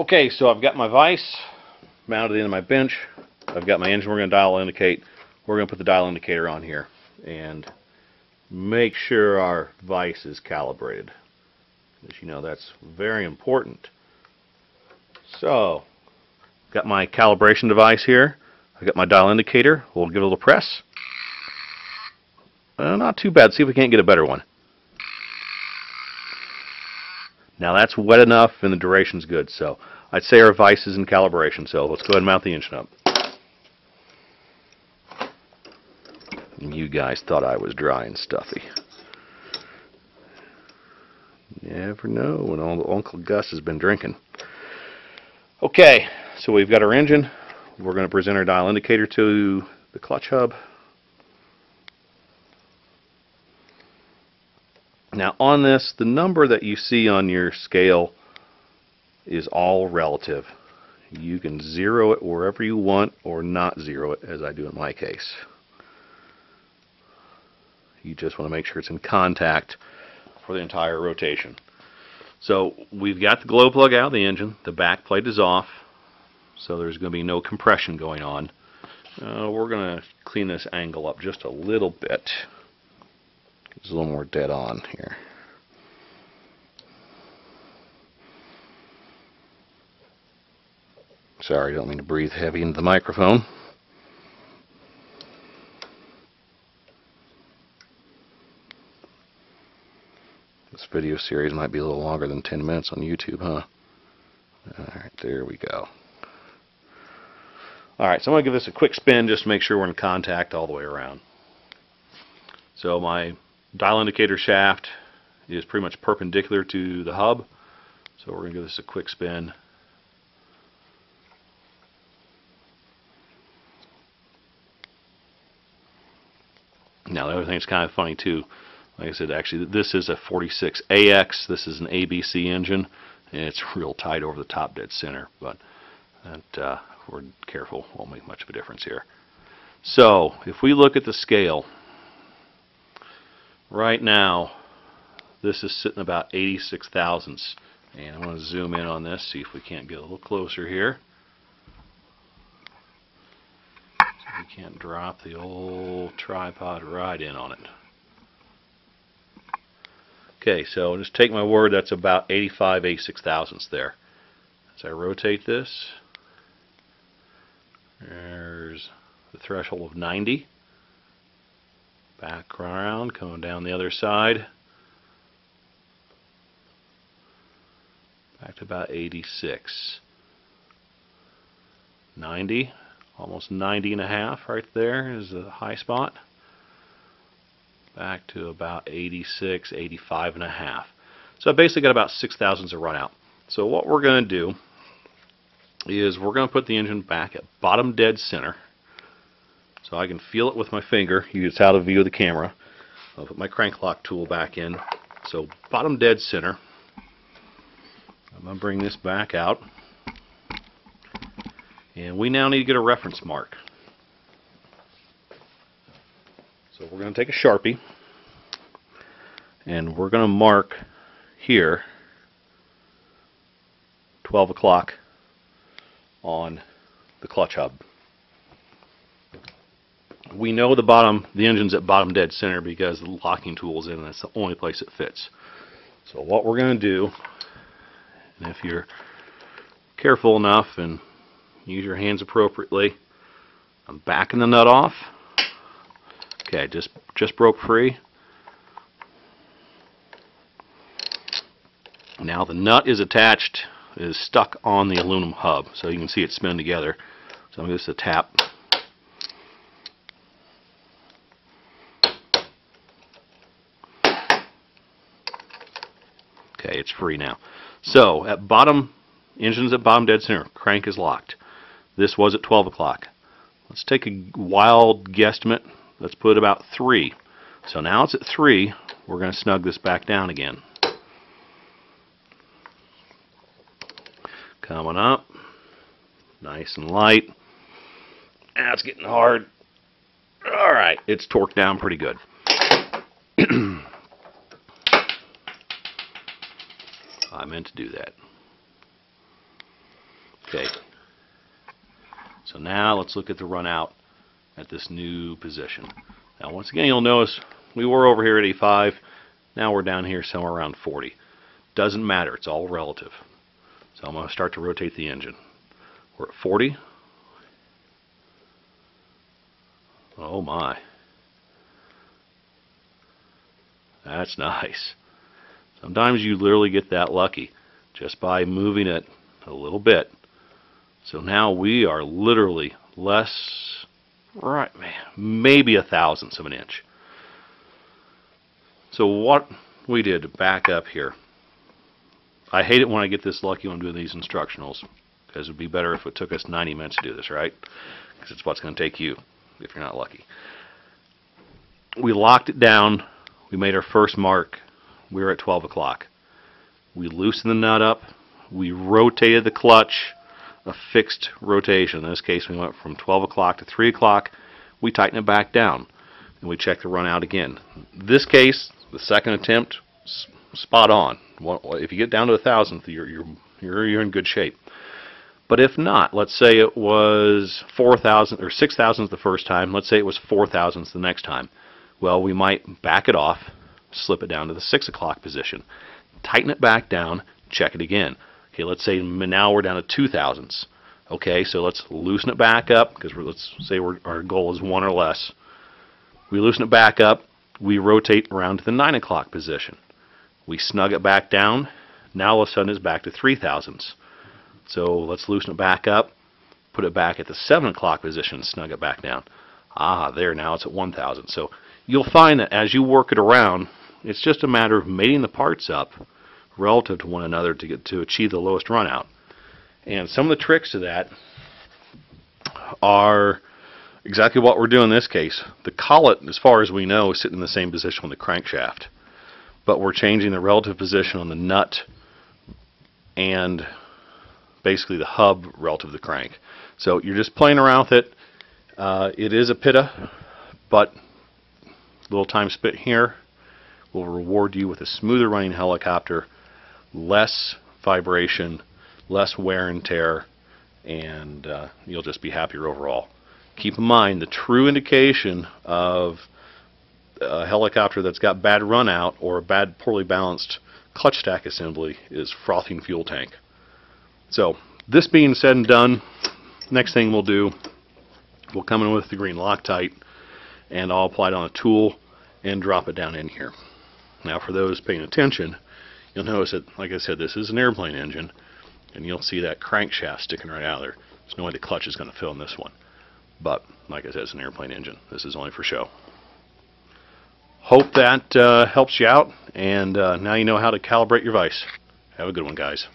Okay, so I've got my vise mounted into my bench. I've got my engine. We're going to dial indicate. We're going to put the dial indicator on here and make sure our vise is calibrated. As you know, that's very important. So, got my calibration device here. I got my dial indicator. We'll give it a little press. Not too bad. See if we can't get a better one. Now that's wet enough and the duration's good. So I'd say our vise is in calibration. So let's go ahead and mount the engine up. You guys thought I was dry and stuffy. Never know when Uncle Gus has been drinking. Okay, so we've got our engine. We're going to present our dial indicator to the clutch hub. Now on this, the number that you see on your scale is all relative. You can zero it wherever you want or not zero it, as I do in my case. You just want to make sure it's in contact for the entire rotation. So we've got the glow plug out of the engine. The back plate is off, so there's going to be no compression going on. We're going to clean this angle up just a little bit. It's a little more dead on here. Sorry, I don't mean to breathe heavy into the microphone. This video series might be a little longer than 10 minutes on YouTube, huh? Alright, there we go. Alright, so I'm going to give this a quick spin just to make sure we're in contact all the way around. So my dial indicator shaft is pretty much perpendicular to the hub. So we're going to give this a quick spin. Now the other thing that's kind of funny too, like I said, actually this is a 46AX, this is an ABC engine, and it's real tight over the top dead center, but that, if we're careful, won't make much of a difference here. So if we look at the scale, right now this is sitting about 86 thousandths, and I'm going to zoom in on this, see if we can't get a little closer here. We can't drop the old tripod right in on it. Okay, so just take my word, that's about 85, 86 thousandths there. As I rotate this, there's the threshold of 90. Back around, coming down the other side. Back to about 86. 90. Almost 90 and a half right there is the high spot. Back to about 86, 85 and a half. So I basically got about 6 thousandths of run out. So what we're going to do is we're going to put the engine back at bottom dead center. So I can feel it with my finger. It's out of view of the camera. I'll put my crank lock tool back in. So bottom dead center. I'm going to bring this back out. And we now need to get a reference mark. So we're going to take a Sharpie and we're going to mark here 12 o'clock on the clutch hub. We know the engine's at bottom dead center because the locking tool's in and that's the only place it fits. So what we're going to do, and if you're careful enough and use your hands appropriately, I'm backing the nut off. Okay, just broke free. Now the nut is attached, is stuck on the aluminum hub, so you can see it spin together. So I'm just a tap. Okay, it's free now. So at bottom, engine's at bottom dead center, crank is locked. This was at 12 o'clock. Let's take a wild guesstimate. Let's put about 3. So now it's at 3. We're going to snug this back down again. Coming up. Nice and light. Now it's getting hard. Alright, it's torqued down pretty good. I meant to do that. Okay. So now let's look at the run out at this new position. Now once again, you'll notice we were over here at 85. Now we're down here somewhere around 40. Doesn't matter. It's all relative. So I'm going to start to rotate the engine. We're at 40. Oh my. That's nice. Sometimes you literally get that lucky just by moving it a little bit. So now we are literally less, right, maybe 1/1000th of an inch. So what we did to back up here, I hate it when I get this lucky when I'm doing these instructionals, because it would be better if it took us 90 minutes to do this, right? Because it's what's going to take you if you're not lucky. We locked it down. We made our first mark. We were at 12 o'clock. We loosened the nut up. We rotated the clutch, a fixed rotation. In this case, we went from 12 o'clock to 3 o'clock. We tightened it back down, and we checked the run out again. In this case, the second attempt, spot on. If you get down to 1/1000th, you're in good shape. But if not, let's say it was 4,000 or 6,000th the first time. Let's say it was 4,000th the next time. Well, we might back it off, slip it down to the 6 o'clock position, tighten it back down, check it again. Okay, let's say now we're down to 2,000ths. Okay, so let's loosen it back up, because let's say our goal is 1 or less. We loosen it back up, we rotate around to the 9 o'clock position. We snug it back down, now all of a sudden it's back to 3,000ths. So let's loosen it back up, put it back at the 7 o'clock position, snug it back down. There, now it's at 1,000. So you'll find that as you work it around, it's just a matter of mating the parts up relative to one another to achieve the lowest run out. And some of the tricks to that are exactly what we're doing in this case. The collet, as far as we know, is sitting in the same position on the crankshaft, but we're changing the relative position on the nut and basically the hub relative to the crank. So you're just playing around with it. It is a pitta, but a little time spent here will reward you with a smoother running helicopter, less vibration, less wear and tear, and you'll just be happier overall. Keep in mind, the true indication of a helicopter that's got bad run out or a bad, poorly balanced clutch stack assembly is frothing fuel tank. So this being said and done, next thing we'll do, we'll come in with the green Loctite, and I'll apply it on a tool and drop it down in here. Now for those paying attention, you'll notice that, like I said, this is an airplane engine, and you'll see that crankshaft sticking right out of there. There's no way the clutch is going to fill in this one. But, like I said, it's an airplane engine. This is only for show. Hope that helps you out, and now you know how to calibrate your vise. Have a good one, guys.